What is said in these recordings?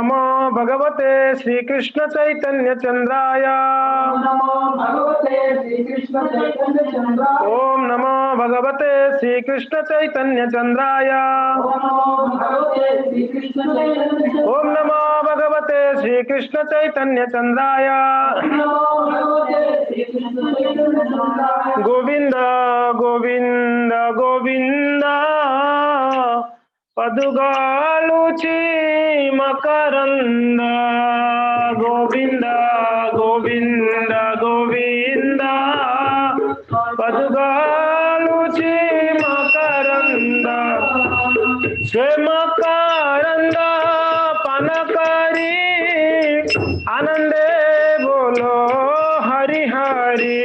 नमो भगवते श्री कृष्ण चैतन्य चंद्राय। ओम नमो भगवते श्री कृष्ण चैतन्य चंद्राय। ओम नमो भगवते श्री कृष्ण चैतन्य चंद्राय। ओम नमो भगवते श्री कृष्ण चैतन्य। ओम नमो भगवते श्री कृष्ण चैतन्य चंद्राय। ओम नमो भगवते श्री कृष्ण चैतन्य चंद्राय। गोविंद गोविंद गोविंद पदुगालुची मकरंद। गोविंद गोविंद गोविंद पदुगालुची मकरंद। मकरंद पानकरी आनंदे बोलो हरि हरि।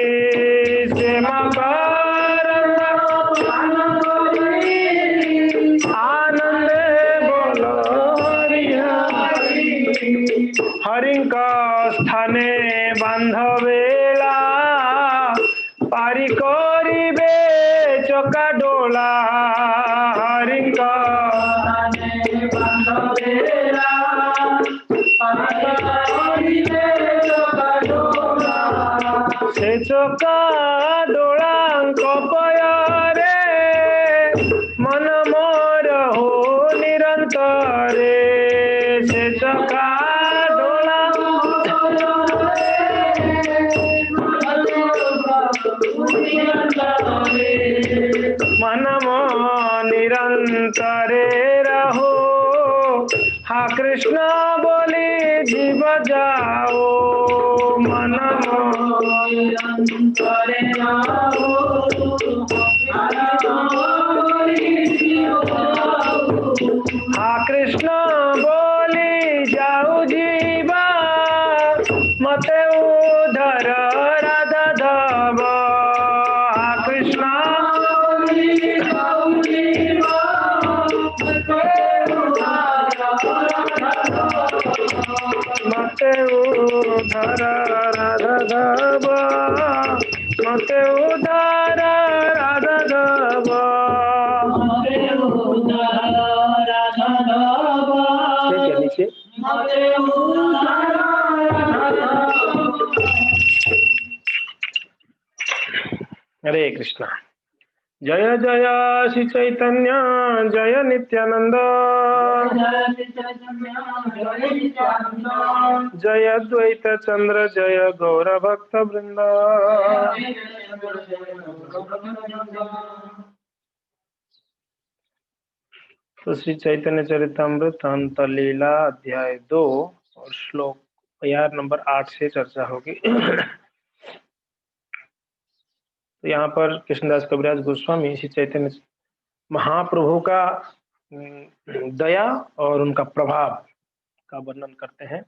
मकरंद आनंदे बोलो हरि हरि। हरिंका स्थाने बांधवेला पारी करिबे चका डोला। हरिंका स्थाने बांधवेला पारी करिबे चका डोला। से चका डोलांक पୟରେ मन मोर हो निरंतरे। से चका डोला मन मो निरंतरे रहो। हा कृष्ण बोली जीव जाओ। मन मो निरंतरे रहो। हा कृष्ण बोली जाऊ जीवा मते उधर राधा धव। हा कृष्ण बोली जाऊ जीवा मते उधर राधा धव। मते उधर राधा धव। क्या नीचे हरे कृष्णा। जय जय श्री चैतन्य जय नित्यानंद। जय अद्वैत चंद्र जय गौर भक्त वृंद। तो श्री चैतन्य चरितमृत अंत लीला अध्याय 2 और श्लोक यार नंबर 8 से चर्चा होगी। तो यहाँ पर कृष्णदास कविराज गोस्वामी श्री चैतन्य महाप्रभु का दया और उनका प्रभाव का वर्णन करते हैं।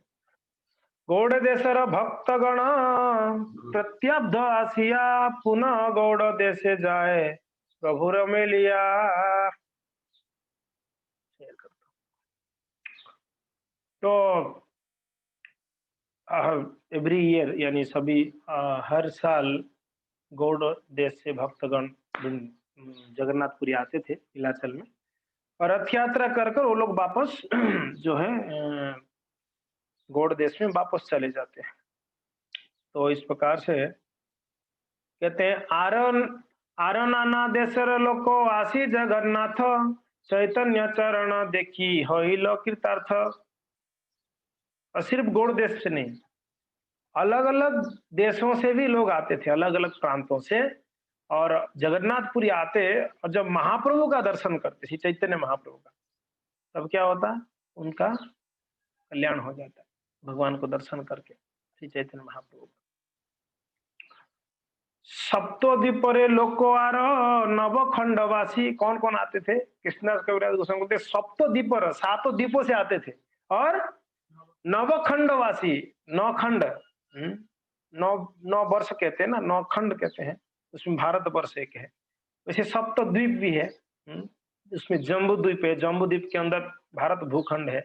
गौड़ देशर भक्तगण प्रत्यब्ध आसिया पुनः गौड़ देशे जाए प्रभुर मेलिया। तो एवरी ईयर यानी सभी हर साल गौड़ देश से भक्तगण जगन्नाथपुरी आते थे नीलाचल में और रथ यात्रा कर कर वो लोग वापस जो है गौड़ देश में वापस चले जाते हैं। तो इस प्रकार से कहते हैं आरनाना देशर लोको आसी जगन्नाथ चैतन्य चरण देखी होइल कृतार्थ। और सिर्फ गौड़ देश से नहीं, अलग अलग देशों से भी लोग आते थे, अलग अलग प्रांतों से, और जगन्नाथपुरी आते और जब महाप्रभु का दर्शन करते श्री चैतन्य महाप्रभु का, तब क्या होता, उनका कल्याण हो जाता है भगवान को दर्शन करके श्री चैतन्य महाप्रभु। सप्तद्वीपरे लोकोआर नवखंडवासी, कौन कौन आते थे? कृष्णदास कविराज गोस्वामी बोलते सप्तद्वीपर, 7 द्वीपों से आते थे, और नवखंडवासी, 9 खंड, 9 वर्ष कहते हैं ना, 9 खंड कहते हैं, उसमें भारत वर्ष एक है। वैसे सप्तद्वीप भी है, उसमें जम्बू द्वीप है, जम्बू द्वीप के अंदर भारत भूखंड है।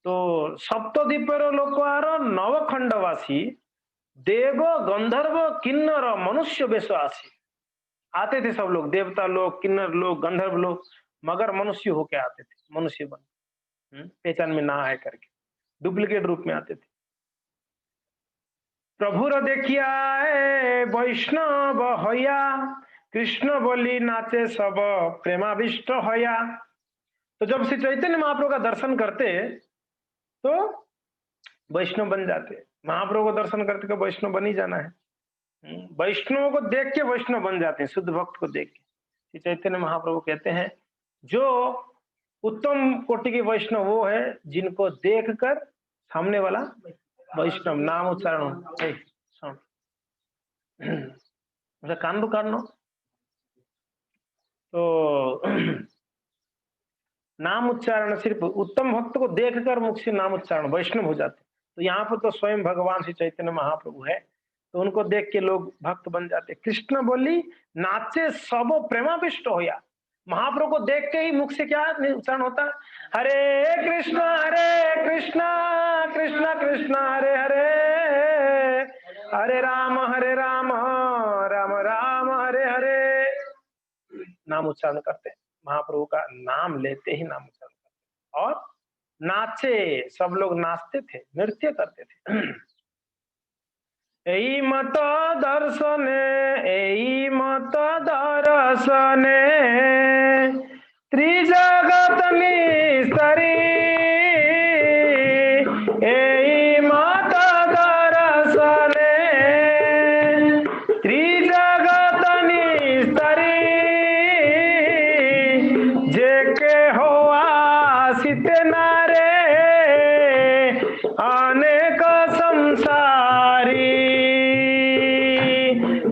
तो सप्तद्वीपर लोकोआर नवखंडवासी देव गंधर्व किन्नर मनुष्य वेशवासी, आते थे सब लोग, देवता लोग, किन्नर लोग, गंधर्व लोग, मगर मनुष्य होके आते थे, मनुष्य बन, पहचान में ना आए करके। डुप्लीकेट रूप में आते थे। प्रभुर देखिया वैष्णव होया, कृष्ण बोली नाचे सब प्रेमाविष्ट होया। तो जब श्री चैतन्य महाप्रभु का दर्शन करते तो वैष्णव बन जाते। महाप्रभु को दर्शन करते तो वैष्णव बन ही जाना है। वैष्णव को देख के वैष्णव बन जाते हैं, शुद्ध भक्त को देख के। श्री चैतन्य महाप्रभु कहते हैं जो उत्तम कोटि के वैष्णव वो है जिनको देखकर सामने वाला वैष्णव नाम उच्चारण कान कानो तो नाम उच्चारण सिर्फ उत्तम भक्त को देखकर मुख से नाम उच्चारण वैष्णव हो जाते। तो यहाँ पर तो स्वयं भगवान श्री चैतन्य महाप्रभु है, तो उनको देख के लोग भक्त बन जाते। कृष्ण बोली नाचे सब प्रेमाविष्ट होया। महाप्रभु को देख के ही मुख से क्या उच्चारण होता, हरे कृष्ण कृष्ण कृष्ण हरे हरे, हरे राम राम राम हरे हरे। नाम उच्चारण करते, महाप्रभु का नाम लेते ही नाम उच्चारण करते। और नाचे, सब लोग नाचते थे, नृत्य करते थे। एई मत दर्शने त्रिजगत निस्तरी, एई मत दर्शने त्रिजगत निस्तरी, जेके हो आसित नारे अनेक संसारी,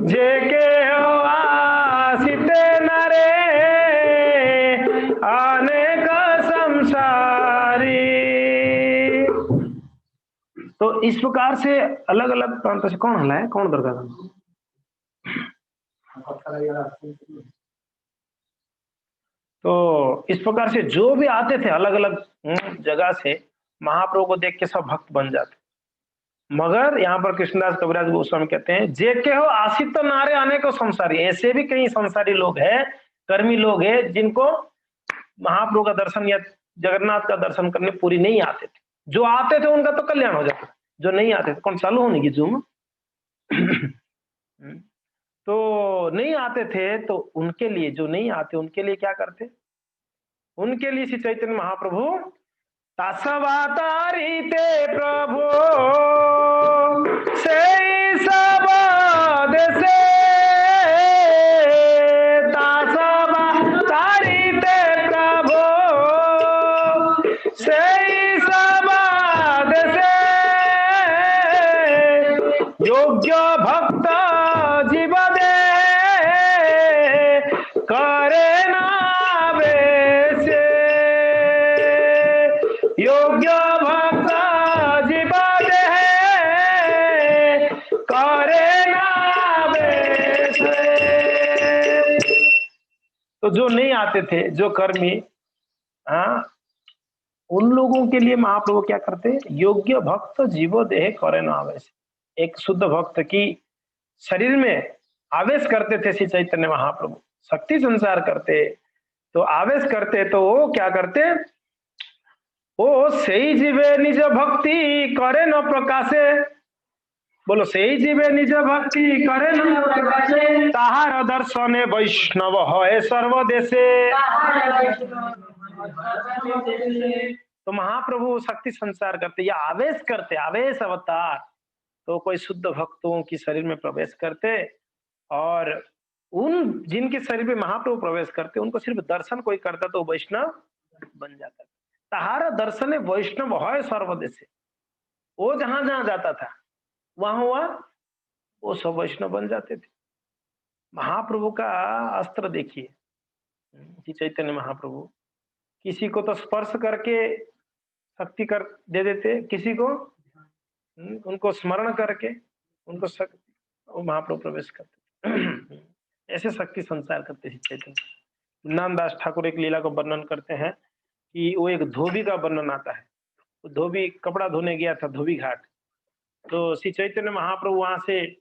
जेके हो आसित नारे अनेक संसारी। तो इस प्रकार से अलग अलग प्रांतों से कौन हला है, कौन दुर्गा था? तो इस प्रकार से जो भी आते थे अलग अलग जगह से महाप्रभु को देख के सब भक्त बन जाते। मगर यहाँ पर कृष्णदास कविराज गोस्वामी कहते हैं जे के हो आशित तो नारे अनेकों संसारी, ऐसे भी कई संसारी लोग हैं, कर्मी लोग हैं जिनको महाप्रभु का दर्शन या जगन्नाथ का दर्शन करने पूरी नहीं आते थे। जो आते थे उनका तो कल्याण हो जाता, जो नहीं आते थे, कौन चालू होने की जूम तो नहीं आते थे, तो उनके लिए, जो नहीं आते उनके लिए क्या करते, उनके लिए श्री चैतन्य महाप्रभु तासवातारिते प्रभु से सब देशे, तासवातारिते प्रभु से सब देशे, योग्य भक्त जीव दे करे ना बेसे, योग्य भक्त जीव दे करे ना बेसे। तो जो नहीं आते थे, जो कर्मी, उन लोगों के लिए महाप्रभु क्या करते, योग्य भक्त जीवो देह करे न आवेश। एक शुद्ध भक्त की शरीर में आवेश करते थे श्री चैतन्य महाप्रभु, शक्ति संसार करते तो आवेश करते, तो वो क्या करते, ओ सही जीवे निज भक्ति करे न प्रकाशे, बोलो सही जीवे निज भक्ति करे न प्रकाशे, ताहार दर्शने वैष्णव है सर्वदेशे। तो महाप्रभु शक्ति संचार करते या आवेश करते, आवेश अवतार, तो कोई शुद्ध भक्तों की शरीर में प्रवेश करते, और उन जिनके शरीर में महाप्रभु प्रवेश करते उनको सिर्फ दर्शन कोई करता तो वैष्णव बन जाता। तहारा दर्शन वैष्णव है सर्वदेश, वो जहां जहां जाता था वहां वो सब वैष्णव बन जाते थे। महाप्रभु का अस्त्र देखिए, चैतन्य महाप्रभु किसी को तो स्पर्श करके शक्ति कर दे देते, किसी को उनको स्मरण करके उनको महाप्रभु प्रवेश करते। ऐसे शक्ति संचार करते थे चैतन्य। नामदास ठाकुर एक लीला को वर्णन करते हैं कि वो एक धोबी का वर्णन आता है। तो धोबी कपड़ा धोने गया था धोबी घाट, तो श्री चैतन्य महाप्रभु वहां से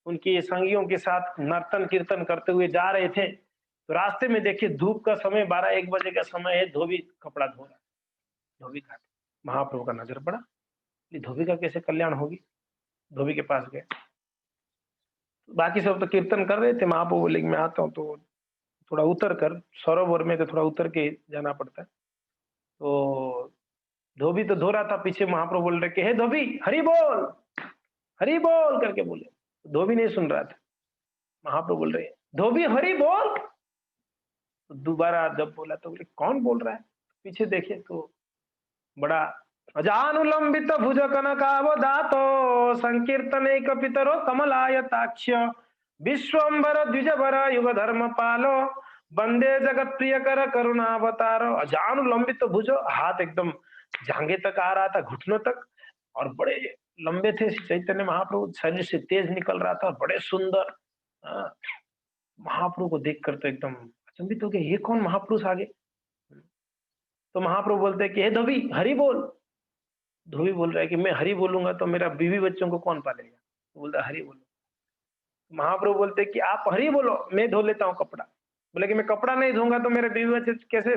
उनके संगियों के साथ नर्तन कीर्तन करते हुए जा रहे थे, तो रास्ते में देखिए धूप का समय 12-1 बजे का समय है, धोबी कपड़ा धो रहा है धोबी घाट। महाप्रभु का नजर पड़ा, धोबी का कैसे कल्याण होगी? धोबी के पास गए, बाकी सब तो कीर्तन कर रहे थे, महाप्रभु बोले कि मैं आता हूँ, तो थोड़ा उतर कर, सरोवर में तो थोड़ा उतर के जाना पड़ता है। तो धोबी तो धो रहा था, पीछे महाप्रभु बोल रहे कि हे धोबी हरि बोल करके बोले। धोबी नहीं सुन रहा था, महाप्रभु बोल रहे धोबी हरि बोल। तो दोबारा जब बोला तो बोले कौन बोल रहा है? पीछे देखे तो बड़ा अजानुलंबित भुज कनकावदातो संकीर्तनैक पितरो कमलायताक्ष विश्वंबर द्विजवर युग धर्म पालो वंदे जगत प्रिय कर करुणावतारो। अजानुलंबित भुज, हाथ एकदम जांघे तक आ रहा था, घुटनों तक, और बड़े लंबे थे। चैतन्य महाप्रभु शरीर से तेज निकल रहा था, बड़े सुंदर। महाप्रभु को देखकर तो एकदम अचंभित हो गए, ये कौन महापुरुष आ गए? तो महाप्रभु बोलते हैं कि हे धोबी हरि बोल। धोबी बोल रहा है कि मैं हरि बोलूंगा तो मेरा बीवी बच्चों को कौन पालेगा? तो बोलता है हरि बोलो। महाप्रभु बोलते हैं कि आप हरि बोलो, मैं धो लेता हूँ कपड़ा। बोले कि मैं कपड़ा नहीं धोऊंगा तो मेरे बीवी बच्चे कैसे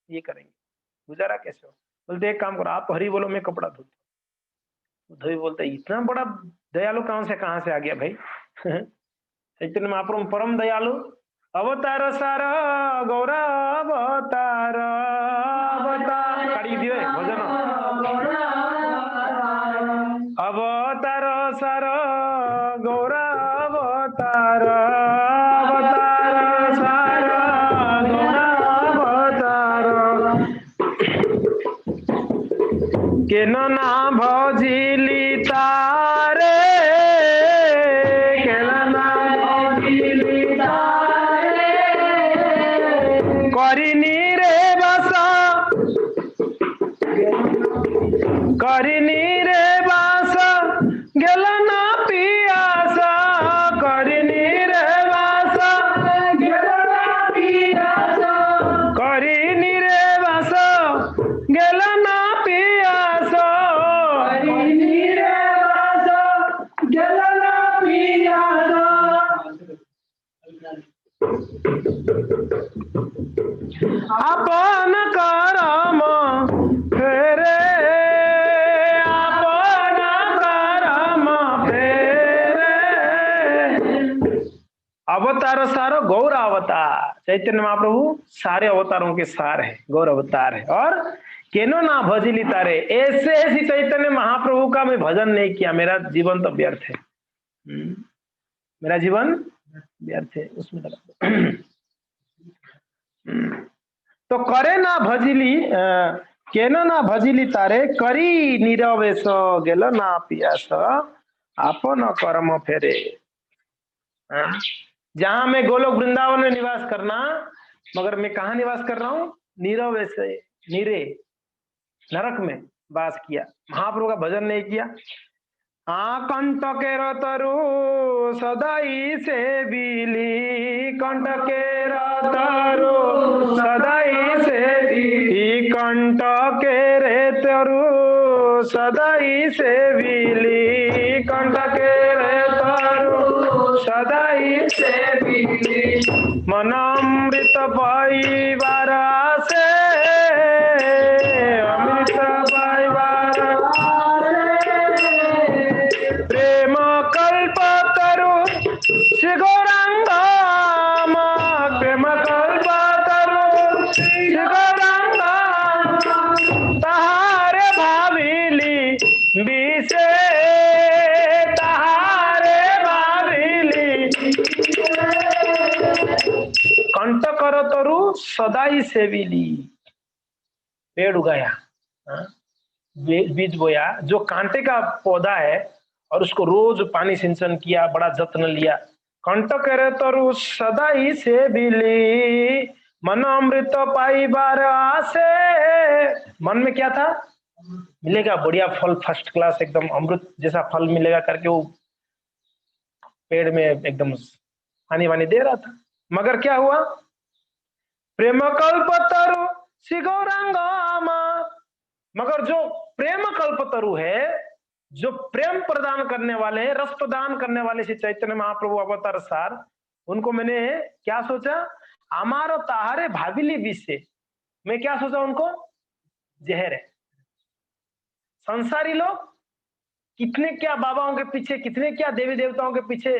ये करेंगे, गुजारा कैसे हो? बोलते एक काम करो, आप हरि बोलो, मैं कपड़ा धोता हूँ। धोबी बोलते है इतना बड़ा दयालु कहाँ से आ गया भाई? चैतन्य महाप्रभु परम दयालु। अवतार सार गौरा अवतार काढ़ी दिए भजन अवतार सार गौरा अवतार सार गौरा अवतार केन ना भजिली तारे करिनी रे बास गेल ना पियास करिनी रे बास गेल ना पियास करिनी रे बास गेल ना पियास करिनी रे बास गेल ना पियास। अपन करम फेरे अपन करम फेरे। अवतार सारो गौर अवतार, चैतन्य महाप्रभु सारे अवतारों के सार है, गौर अवतार है। और केनो ना भजिली तारे, ऐसे ऐसी चैतन्य महाप्रभु का मैं भजन नहीं किया, मेरा जीवन तो व्यर्थ है, मेरा जीवन व्यर्थ है। उसमें तो करे ना भजिली केनो ना भजिली तारे करी नीरवेश गेल ना पियास आपन कर्म फेरे। जहां मैं गोलोक वृंदावन में निवास करना, मगर मैं कहा निवास कर रहा हूँ? नीरवेश, नीरे नरक में वास किया, महाप्रभु का भजन नहीं किया। कंटकेर तरु सदाई से बिली कंटकेर तरु सदाई से बिली कंटकेर तरु सदाई से बिली कंटकेर तरु सदाई से बिली मन अमृत पाइबार से अमृत पाइबार प्रेम कल्प तरु श्री गौरांग प्रेम कल्प तरु श्री गौरांग तहारे भाविली विषे तहारे भाविली कंटकर तरु सदाई सेविली। पेड़ उगाया, बीज बोया, जो कांटे का पौधा है, और उसको रोज पानी सिंचन किया, बड़ा जत्न लिया। कंटकेर तरु सदाई से बिली मन अमृत पाइबार आसे। मन में क्या था? मिलेगा बढ़िया फल, फर्स्ट क्लास एकदम अमृत जैसा फल मिलेगा करके वो पेड़ में एकदम पानी वानी दे रहा था। मगर क्या हुआ? प्रेम कल्प तरु श्री गौरांग, मगर जो प्रेम कल्प तरु है, जो प्रेम प्रदान करने वाले, रस प्रदान करने वाले श्री चैतन्य महाप्रभु अवतार सार, उनको मैंने क्या सोचा? हमारो ताहारे भाविली विष से। मैं क्या सोचा उनको? जहर है। संसारी लोग कितने क्या बाबाओं के पीछे, कितने क्या देवी देवताओं के पीछे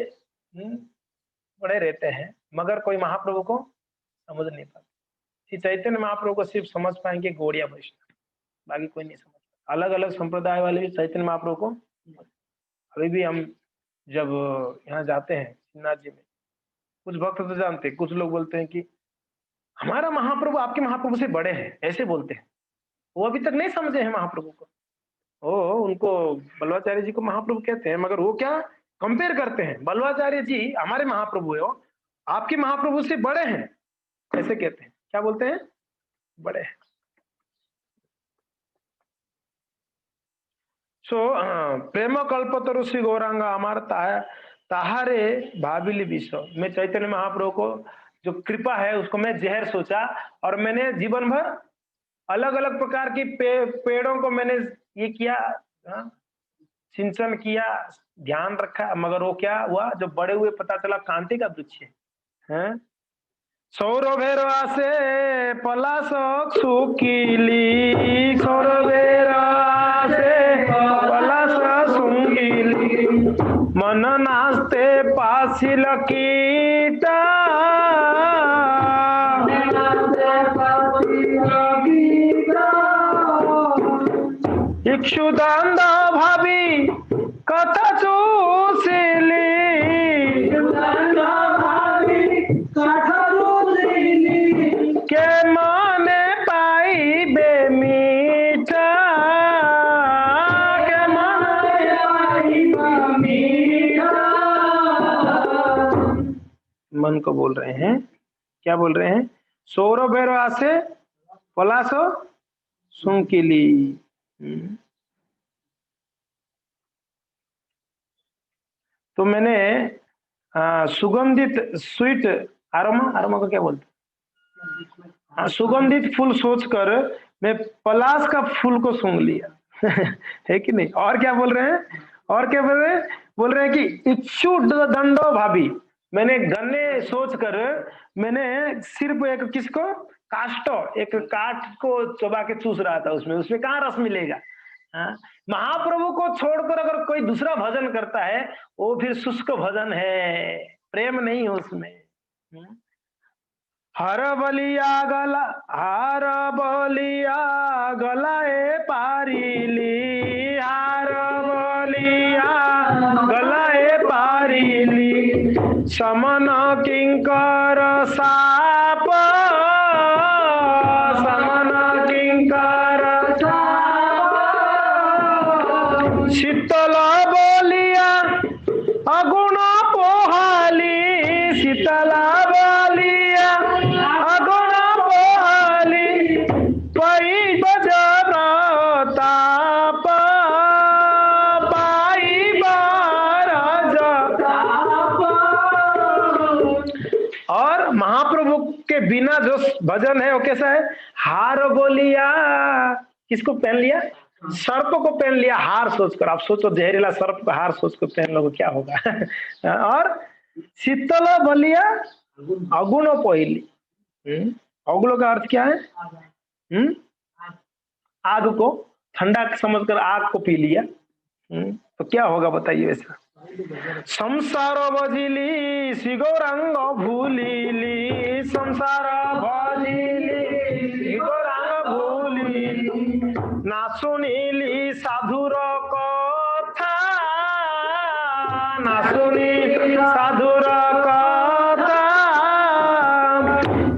पड़े रहते हैं, मगर कोई महाप्रभु को समझ नहीं पाते। श्री चैतन्य महाप्रभु को सिर्फ समझ पाएंगे गौड़िया वैष्णव, बाकी कोई नहीं समझ पाता। अलग अलग संप्रदाय वाले भी चैतन्य महाप्रभु को, अभी भी हम जब यहाँ जाते हैं श्रीनाथ जी में, कुछ भक्त तो जानते हैं, कुछ लोग बोलते हैं कि हमारा महाप्रभु आपके महाप्रभु से बड़े हैं, ऐसे बोलते हैं। वो अभी तक नहीं समझे हैं महाप्रभु को। ओ उनको बल्वाचार्य जी को महाप्रभु कहते हैं, मगर वो क्या कंपेयर करते हैं, बल्वाचार्य जी हमारे महाप्रभु है, वो आपके महाप्रभु से बड़े हैं, ऐसे कहते हैं। क्या बोलते हैं? बड़े हैं। प्रेम कल्पतरु श्री गौरांगा अमार ताहारे भाबिली विश्व। मैं चैतन्य महाप्रभु को जो कृपा है उसको मैं जहर सोचा, और मैंने जीवन भर अलग अलग प्रकार की पेड़ों को मैंने ये किया, सिंचन किया, ध्यान रखा, मगर वो क्या हुआ, जो बड़े हुए पता चला कांति का वृक्ष है। सौरभेर आसे पलाश सुकीली, सौरभेर आसे पलाश सुकीली, मन नास्ते पासिल कीटा, इक्षुदांड भाभी कथा चूसिली, के माने पाई बेमीठा, के माने पाई बेमीठा। मन को बोल रहे हैं, क्या बोल रहे हैं? सौरभ से पलासो सुंकिली। तो मैंने सुगंधित स्वीट अरोमा को क्या बोलते हैं, सुगंधित फूल सोचकर मैं पलाश का फूल को सूंघ लिया है कि नहीं? और क्या बोल रहे हैं? और क्या बोल रहे हैं? बोल रहे हैं कि इच्छु दंडो भाभी, मैंने गन्ने सोचकर मैंने सिर्फ एक किसको, काष्टो, एक काठ को चबा के चूस रहा था, उसमें कहाँ रस मिलेगा। महाप्रभु को छोड़कर अगर कोई दूसरा भजन करता है वो फिर शुष्क भजन है, प्रेम नहीं हो उसमें। हर बलिया गलाए पारिली, हर बलिया गलाए पारिली, समन किंकर साप, समन किंकर शीतल बोलिया अगुण पोहाली, शीतल बोलिया अगुण पोहाली, पई बजताप पाई बारज। और महाप्रभु के बिना जो भजन है वो कैसा है? हार बोलिया, किसको पहन लिया? सर्प को पहन लिया हार सोचकर। आप सोचो जहरीला सर्प का हार सोचकर पहन लोगे क्या होगा। और शीतल बलिया अगुण पहिली, अगुण का अर्थ क्या है? आग को ठंडा समझकर आग को पी लिया, तो क्या होगा बताइए वैसा? संसार बजिली श्री गौरांग भूलिली, संसार बजिली श्री गौरांग भूलिली, ना सुनिली साधुर कथा, ना सुनिली साधुर कथा,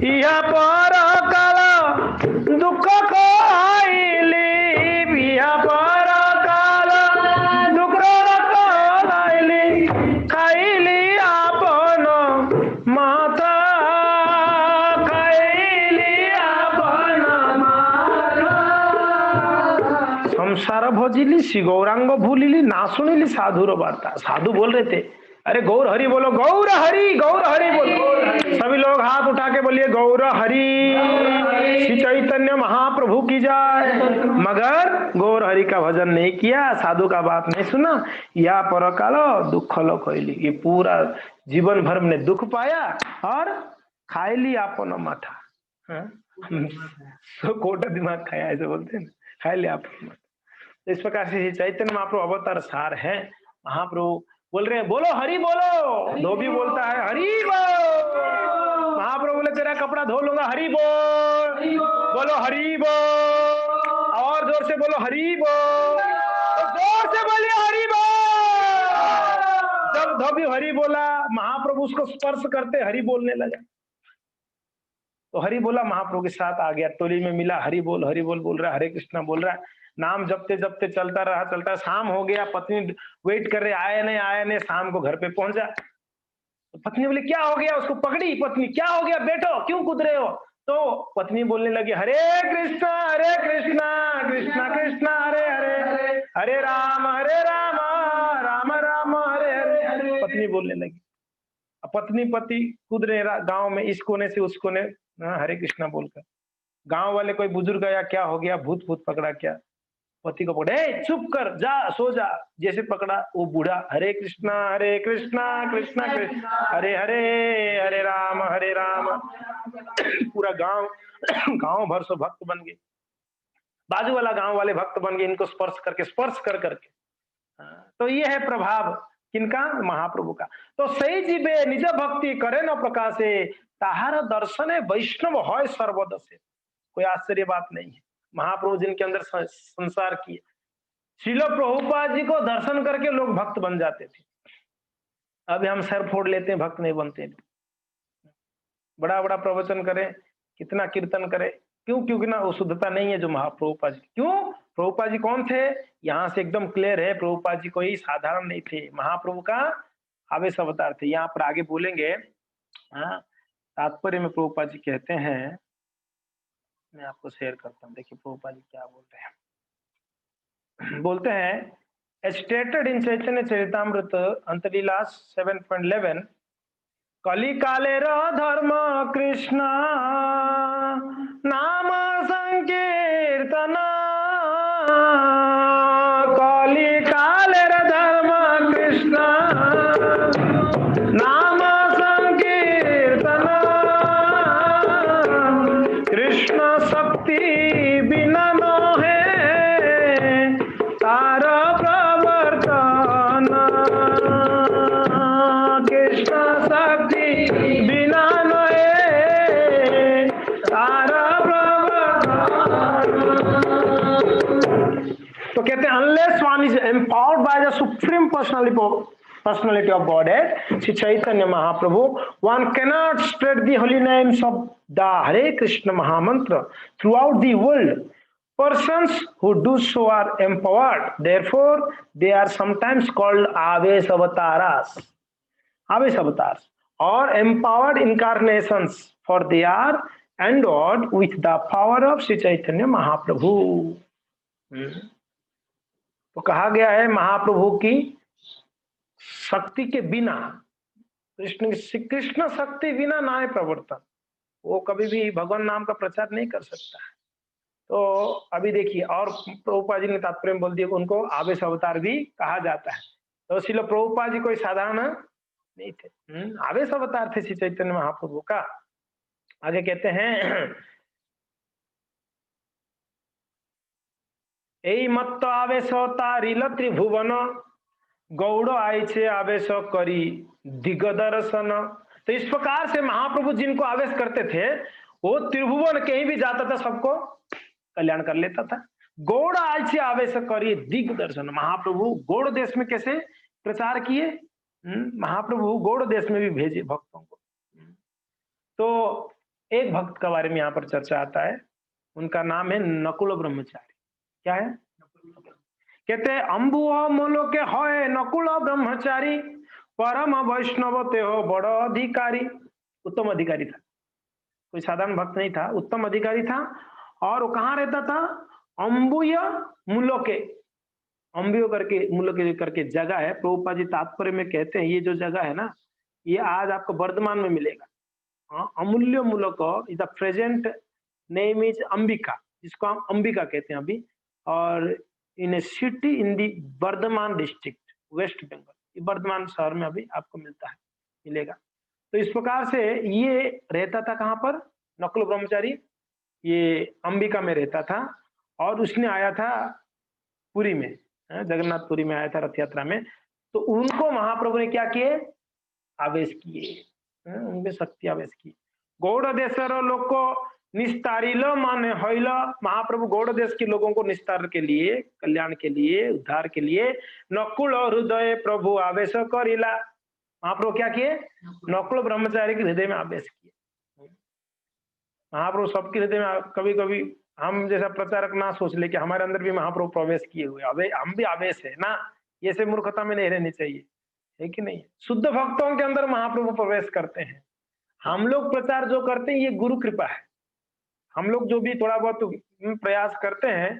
इहा पर काल दुख कहली, इहा पर काल दुख कहली, खाइली आपन माथा, खाइली आपन माथा, संसार भजिली श्री गौरांग भूलिली, ना सुनिली साधुर वार्ता। साधु बोल रहे थे, अरे गौर हरि बोलो, गौर हरि बोलो। सभी लोग हाथ उठा के बोलिए गौर हरि, श्री चैतन्य महाप्रभु की जय। मगर गौर हरि का भजन नहीं किया, साधु का बात नहीं सुना, या परकालो दुख लो कैली, ये पूरा जीवन भर में दुख पाया और खाइली आपन माथा। कोटा दिमाग खाया, ऐसे बोलते हैं, खाइली आपन माथा। तो इस प्रकार से चैतन्य महाप्रभु अवतार सार है। महाप्रभु बोल रहे हैं बोलो हरि बोलो, धोबी बोलता है हरि बोल। महाप्रभु बोले तेरा कपड़ा धो लूंगा, हरि बोल। बोलो हरि बोल, और जोर से बोलो हरि बोल, तो जोर से बोलिए हरि बोल। जब धोबी हरि बोला, महाप्रभु उसको स्पर्श करते हरि बोलने लगा। तो हरि बोला महाप्रभु के साथ आ गया, टोली में मिला, हरि बोल बोल रहा है, हरे कृष्णा बोल रहा है, नाम जपते जपते चलता रहा। शाम हो गया, पत्नी वेट कर रहे, आए नहीं। शाम को घर पे पहुंचा तो पत्नी बोली क्या हो गया, उसको पकड़ी पत्नी, क्या हो गया बैठो, क्यों कूद रहे हो। तो पत्नी बोलने लगी हरे कृष्णा कृष्णा कृष्णा हरे हरे, हरे राम राम राम हरे हरे। पत्नी बोलने लगी, पत्नी पति कूद रहे गांव में, इस कोने से उस कोने, हरे कृष्णा बोलकर। गांव वाले कोई बुजुर्ग गया, क्या हो गया, भूत पकड़ा क्या। पति को पकड़े, चुप कर, जा सो जा। जैसे पकड़ा वो बूढ़ा, हरे कृष्णा कृष्णा कृष्णा हरे हरे, हरे राम पूरा गांव भर से भक्त बन गए, बाजू वाला गांव वाले भक्त बन गए, इनको स्पर्श कर करके। तो ये है प्रभाव किनका, महाप्रभु का। तो सही जीवे निज भक्ति करे न प्रकाशे, ताहार दर्शन वैष्णव है सर्वद से। कोई आश्चर्य बात नहीं है, महाप्रभु जिनके अंदर संसार की, श्रील प्रभुपाद जी को दर्शन करके लोग भक्त बन जाते थे। अभी हम सर फोड़ लेते हैं, भक्त नहीं बनते। बड़ा बड़ा प्रवचन करें, कितना कीर्तन करें, क्यों, क्योंकि ना वो शुद्धता नहीं है जो महाप्रभुपाद जी। क्यों, प्रभुपाद जी कौन थे, यहाँ से एकदम क्लियर है, प्रभुपाद जी कोई साधारण नहीं थे, महाप्रभु का आवेश अवतार थे। यहाँ पर आगे बोलेंगे, तात्पर्य में प्रभुपाद जी कहते हैं, मैं आपको शेयर करता हूँ, देखिए प्रभुपाद जी क्या बोल रहे हैं। बोलते हैं स्टेटेड इन चैतन्य चरितामृत अंतलीलास 7.11, कली काले धर्म कृष्ण नाम संकीर्तन, कली काले धर्म कृष्ण नाम संकीर्तन, कृष्ण शक्ति बिना नो है तार प्रवर्तन, कृष्ण शक्ति बिना नो है तार प्रवर्तन। तो कहते हैं unless one is empowered by the supreme personality of Godhead, Sri Chaitanya Mahaprabhu, one cannot spread the holy names of the Hare Krishna Mahamantra throughout the world. Persons who do so are empowered, therefore they are sometimes called Avesh Avataras, or empowered incarnations, for they are endowed with the power of Sri Chaitanya Mahaprabhu. तो कहा गया है महाप्रभु की शक्ति के बिना, कृष्ण शक्ति बिना ना है प्रवर्तन, वो कभी भी भगवान नाम का प्रचार नहीं कर सकता है। तो अभी देखिए, और प्रभुपाद जी ने तात्पर्य में बोल दिया, उनको आवेश अवतार भी कहा जाता है। तो श्रील प्रभुपाद जी कोई साधारण नहीं थे, आवेश अवतार थे श्री चैतन्य महाप्रभु का। आगे कहते हैं, এই মত্ত আবেশ তারিল ত্রিভুবন, गौड़ आइछे आवेश करी दिग्दर्शन। तो इस प्रकार से महाप्रभु जिनको आवेश करते थे, वो त्रिभुवन कहीं भी जाता था सबको कल्याण कर लेता था। गौड़ आइछे आवेश करी दिग्दर्शन, महाप्रभु गौड़ देश में कैसे प्रचार किए, महाप्रभु गौड़ देश में भी भेजे भक्तों को। तो एक भक्त के बारे में यहाँ पर चर्चा आता है, उनका नाम है नकुल ब्रह्मचारी। क्या है, कहते हैं अम्बुआ मोलो के है नकुल ब्रह्मचारी, परम वैष्णव ते हो बड़ अधिकारी। उत्तम अधिकारी था, कोई साधारण भक्त नहीं था, उत्तम अधिकारी था। और वो कहाँ रहता था, अम्बुय मुलोके, अम्बियो करके मुलोके करके जगह है। प्रभुपाद जी तात्पर्य में कहते हैं ये जो जगह है ना, ये आज आपको वर्धमान में मिलेगा। Amulya Mulok is the present name is Ambika, जिसको हम अंबिका कहते हैं अभी, और in a city in the Bardhaman district West Bengal, Bardhaman शहर में अभी आपको मिलेगा। तो इस प्रकार से ये रहता था कहाँ पर, नकुल ब्रह्मचारी ये अंबिका में रहता था। और उसने आया था पुरी में, जगन्नाथपुरी में आया था रथ यात्रा में, तो उनको महाप्रभु ने क्या किए, आवेश किए, उनके शक्ति आवेश की। गौड़ देशर लोग को निस्तारिल माने हईल, महाप्रभु गौड़ देश के लोगों को निस्तार के लिए, कल्याण के लिए, उद्धार के लिए नकुल हृदय प्रभु आवेश करिला। महाप्रभु क्या किए, नकुल ब्रह्मचारी के हृदय में आवेश किए। महाप्रभु सबके हृदय में, कभी कभी हम जैसा प्रचारक ना सोच ले कि हमारे अंदर भी महाप्रभु प्रवेश किए हुए, हम भी आवेश है ना, ये से मूर्खता में नहीं रहनी चाहिए, है कि नहीं। शुद्ध भक्तों के अंदर महाप्रभु प्रवेश करते हैं। हम लोग प्रचार जो करते हैं ये गुरु कृपा है, हम लोग जो भी थोड़ा बहुत प्रयास करते हैं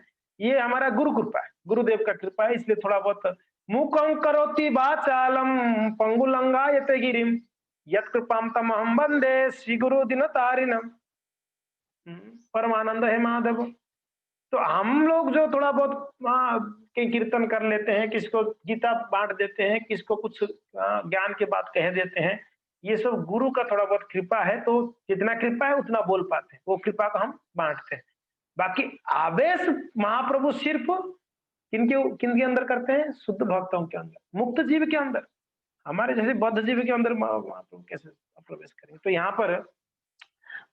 ये हमारा गुरु कृपा है, गुरुदेव का कृपा है। इसलिए थोड़ा बहुत मुखं करोति वाचालम पंगुलंगायते गिरिम यत् कृपाम तमहं वंदे श्री गुरु दिनतारिणम। परमानंद है माधव। तो हम लोग जो थोड़ा बहुत के कीर्तन कर लेते हैं, किसको गीता बांट देते हैं, किसको कुछ ज्ञान के बात कह देते हैं, ये सब गुरु का थोड़ा बहुत कृपा है। तो जितना कृपा है उतना बोल पाते हैं, वो कृपा को हम बांटते हैं। बाकी आवेश महाप्रभु सिर्फ किनके अंदर करते हैं, शुद्ध भक्तों के अंदर, मुक्त जीव के अंदर। हमारे जैसे बद्ध जीव के अंदर महाप्रभु कैसे प्रवेश करेंगे। तो यहाँ पर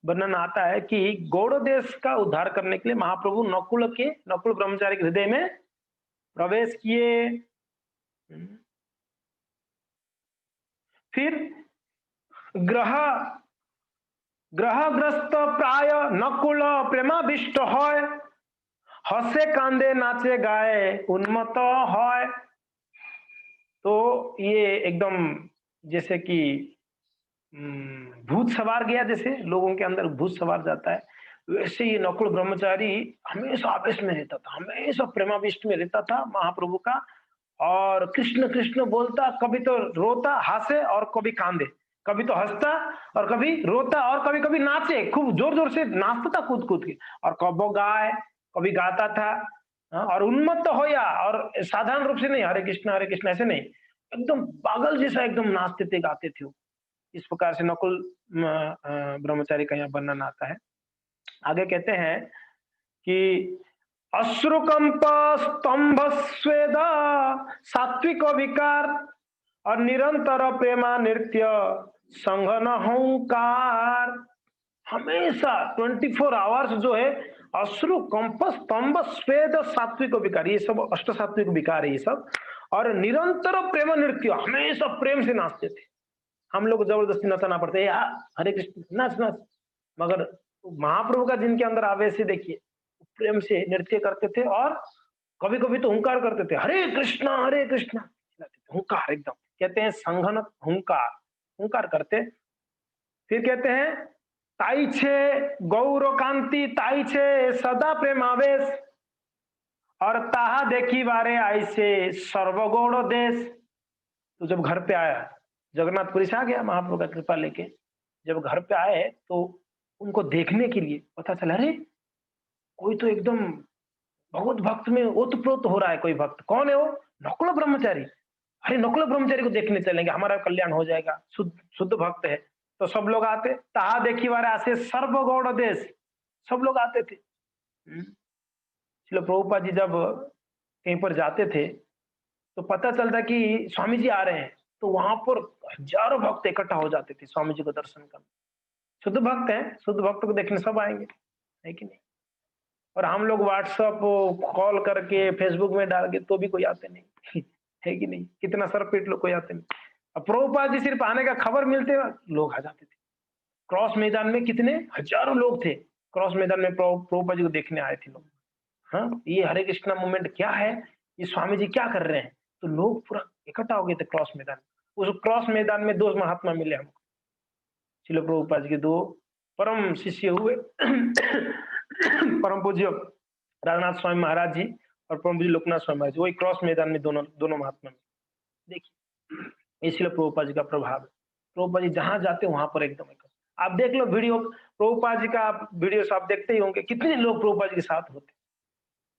वर्णन आता है कि गौड़ देश का उद्धार करने के लिए महाप्रभु नकुल ब्रह्मचारी के हृदय में प्रवेश किए। फिर ग्रहग्रस्त प्राय नकुल प्रेमाविष्ट है, हसे कांदे नाचे गाए उन्मत्त है। तो ये एकदम जैसे कि भूत सवार गया, जैसे लोगों के अंदर भूत सवार जाता है, वैसे ये नकुल ब्रह्मचारी हमेशा आवेश में रहता था, हमेशा प्रेमाविष्ट में रहता था महाप्रभु का। और कृष्ण कृष्ण बोलता, कभी तो रोता हंसे और कभी कांदे, कभी तो हंसता और कभी रोता और कभी कभी नाचे, खूब जोर जोर से नाचता था कूद कूद के, और कभी गाता था। और उन्मत्त होया, और साधारण रूप से नहीं हरे कृष्ण ऐसे नहीं, एकदम पागल जैसा एकदम नाचते थे, गाते थे। इस प्रकार से नकुल ब्रह्मचारी का यहाँ वर्णन आता है। आगे कहते हैं कि अश्रुकंप स्तंभ स्वेद सात्विक विकार और निरंतर प्रेमा नृत्य संघन हंकार। हमेशा 24 आवर्स जो है अश्रु कंप स्तंभ स्वेद सात्विक विकार, ये सब अष्ट सात्विक विकार है ये सब। और निरंतर प्रेम नृत्य, हमेशा प्रेम से नाचते थे। हम लोग जबरदस्ती नचाना पड़ता है, यार हरे कृष्ण नाच नाच, मगर महाप्रभु का जिनके अंदर आवेश है, देखिए प्रेम से नृत्य करते थे। और कभी कभी तो हुंकार करते थे, हरे कृष्णा, हुंकार एकदम, कहते हैं संघन हुंकार करते। फिर कहते हैं ताई छे गौर कांति ताई छे सदा प्रेम आवेश, और ताहा देखी बारे ऐसे सर्वगौड़ देश। तो जब घर पे आया, जगन्नाथपुरी से आ गया महाप्रभु का कृपा लेके, जब घर पे आए तो उनको देखने के लिए पता चला, अरे कोई तो एकदम भगवत भक्त में ओतप्रोत हो रहा है। कोई भक्त, कौन है वो, नकुल ब्रह्मचारी। अरे नकुल ब्रह्मचारी को देखने चलेंगे, हमारा कल्याण हो जाएगा, शुद्ध भक्त है। तो सब लोग आते, ताहा देखी बारे ऐसे सर्वगौड़ देश, सब लोग आते थे। चलो प्रभुपाद जी जब कहीं पर जाते थे तो पता चलता कि स्वामी जी आ रहे हैं, तो वहां पर हजारों भक्त इकट्ठा हो जाते थे स्वामी जी को दर्शन करने। शुद्ध भक्त हैं, शुद्ध भक्त को देखने सब आएंगे, है कि नहीं। और हम लोग व्हाट्सएप कॉल करके फेसबुक में डाल के तो भी कोई आते नहीं है कि नहीं, कितना सर पीट लोग कोई आते नहीं। अब प्रभुपाद जी सिर्फ आने का खबर मिलते लोग आ जाते थे। क्रॉस मैदान में कितने हजारों लोग थे, क्रॉस मैदान में प्रभुपाद जी को देखने आए थे लोग। हाँ, ये हरे कृष्णा मूवमेंट क्या है, ये स्वामी जी क्या कर रहे हैं, तो लोग पूरा इकट्ठा हो गए थे क्रॉस मैदान। उस क्रॉस मैदान में दो महात्मा मिले हमको, श्रील प्रभुपाद जी के दो परम शिष्य हुए परम पूज्य राघनाथ स्वामी महाराज जी और परम पूज्य लोकनाथ स्वामी महाराज जी, वही क्रॉस मैदान में दोनों महात्मा में। देखिए इसलिए प्रभुपाद जी का प्रभाव है, प्रभुपाद जी जहां जाते वहां पर एकदम आप देख लो वीडियो, प्रभुपाद जी का वीडियो आप देखते ही होंगे, कितने लोग प्रभुपाद जी के साथ होते,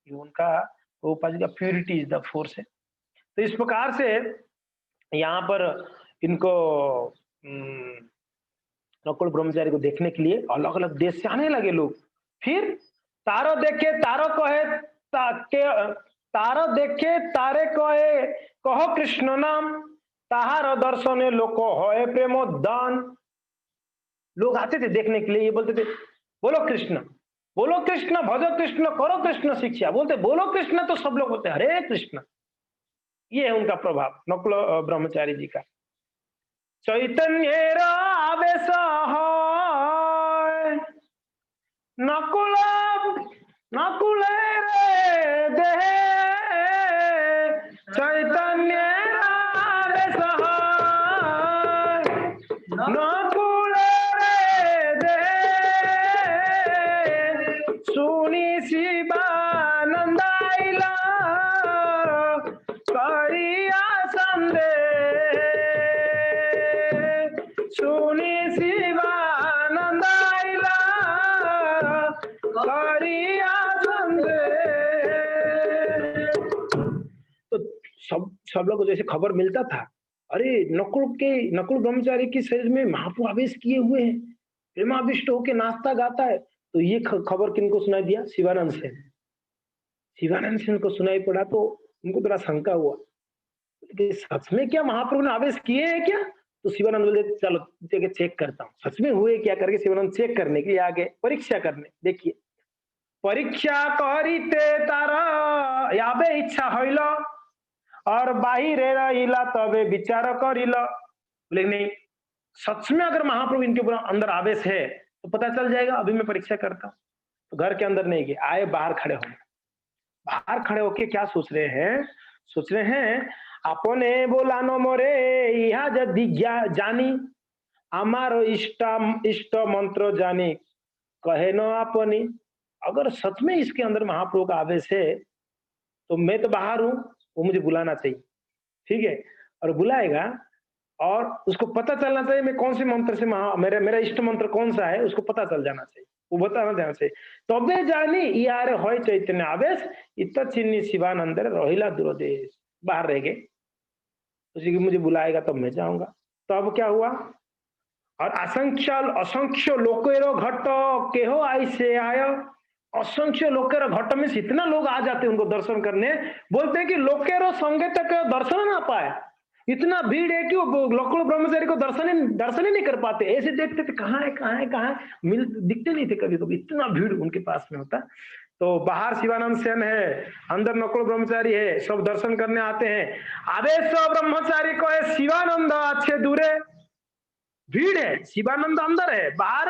उनका प्रभुपाद जी का प्यूरिटी इज द फोर्स है। तो इस प्रकार से यहाँ पर इनको नकुल ब्रह्मचारी को देखने के लिए अलग अलग देश से आने लगे लोग। फिर तारो देखे तारो कहे तार देखे तारे कहे कहो कृष्ण नाम, ताहार दर्शने लोक होए प्रेम दान। लोग आते थे देखने के लिए, ये बोलते थे बोलो कृष्ण, बोलो कृष्ण, भजो कृष्ण, करो कृष्ण शिक्षा। बोलते बोलो कृष्ण तो सब लोग बोलते हरे कृष्ण। ये है उनका प्रभाव नकुल ब्रह्मचारी जी का। चैतन्य आवेश है नकुल नकुल रे देहे, चैतन्य आवेश है नकुल रे देहे, सुनी शिवानंद आइला करिया संदेह, सुनी शिवानंद आइला करिया संदेह। तो सब लोग को जैसे खबर मिलता था, अरे नकुल ब्रह्मचारी के शरीर में महाप्रभु आवेश किए हुए हैं, प्रेमाविष्ट होके नाचता गाता है। तो ये खबर किनको सुनाई दिया? शिवानंद सेन। शिवानंद सेन को सुनाई पड़ा तो उनको थोड़ा शंका हुआ कि सच में क्या महाप्रभु ने आवेश किए हैं क्या? तो शिवानंद बोले चलो जगह चेक करता हूँ सच में हुए क्या करके शिवानंद चेक करने के लिए आगे परीक्षा करने। देखिए परीक्षा करिते तार याबे इच्छा हईल और बाहिरे रहिला तबे विचार करिल। बोले नहीं, सच में अगर महाप्रभु इनके ऊपर अंदर आवेश है तो पता चल जाएगा, अभी मैं परीक्षा करता हूँ। तो घर के अंदर नहीं गए, आए बाहर खड़े हो। बाहर खड़े होके क्या सोच रहे हैं? सोच रहे हैं अपने बोलानो मोरे यहाँ जदि जानी, हमारो इष्ट मंत्र जानी कहे न अपनी। अगर सच में इसके अंदर महाप्रभु का आवेश है तो मैं तो बाहर हूं, वो मुझे बुलाना चाहिए, ठीक है? और बुलाएगा और उसको पता चलना चाहिए मैं कौन से मंत्र से मेरा मेरा इष्ट मंत्र कौन सा है, उसको पता चल जाना चाहिए, वो बताना जाना चाहिए। तबे जानी यार होय चैतन्य आवेश, इत चिन्नी शिवानंद रहिला दूरदेश। बाहर रह गए, उसी की मुझे बुलाएगा तब मैं जाऊंगा। तो अब क्या हुआ? और असंख्य लोकेरो घट केहो आई से आय, असंख्य लोकेरो घट में से इतना लोग आ जाते हैं उनको दर्शन करने। बोलते हैं कि लोकेरो संगे तक दर्शन ना पाए, इतना भीड़ है कि वो नकुल ब्रह्मचारी को दर्शन ही नहीं कर पाते। ऐसे देखते थे कहाँ है कहाँ है कहाँ है, मिल दिखते नहीं थे कभी कभी, इतना भीड़ उनके पास में होता। तो बाहर शिवानंद सेन है, अंदर नकुल ब्रह्मचारी है, सब दर्शन करने आते हैं। आदेश ब्रह्मचारी को है शिवानंद अच्छे दूरे, भीड़ है, शिवानंद अंदर है, बाहर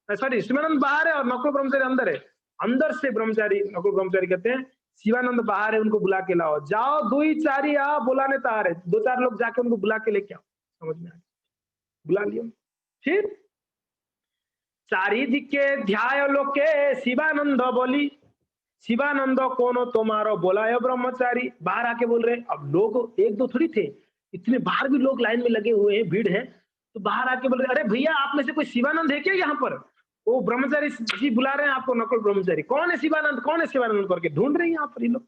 सॉरी शिवानंद बाहर है और नकुल ब्रह्मचारी अंदर है। अंदर से ब्रह्मचारी नकुल ब्रह्मचारी कहते हैं शिवानंद बाहर है, उनको बुला के लाओ। जाओ दुई चारी आ बुलाने तार है, दो चार लोग जाके उनको बुला के लेके आओ। समझ में आ गया? बुला लियो। फिर चारी दिखे ध्याय लोके शिवानंद बोली, शिवानंद कोनो तुम्हारो बोलायो ब्रह्मचारी। बाहर आके बोल रहे, अब लोग एक दो थोड़ी थे, इतने बाहर भी लोग लाइन में लगे हुए हैं, भीड़ है। तो बाहर आके बोल रहे अरे भैया आप में से कोई शिवानंद है क्या यहाँ पर? वो ब्रह्मचारी जी बुला रहे हैं आपको, नकुल ब्रह्मचारी। कौन है शिवानंद, कौन है शिवानंद करके ढूंढ रहे हैं यहाँ पर ये लोग।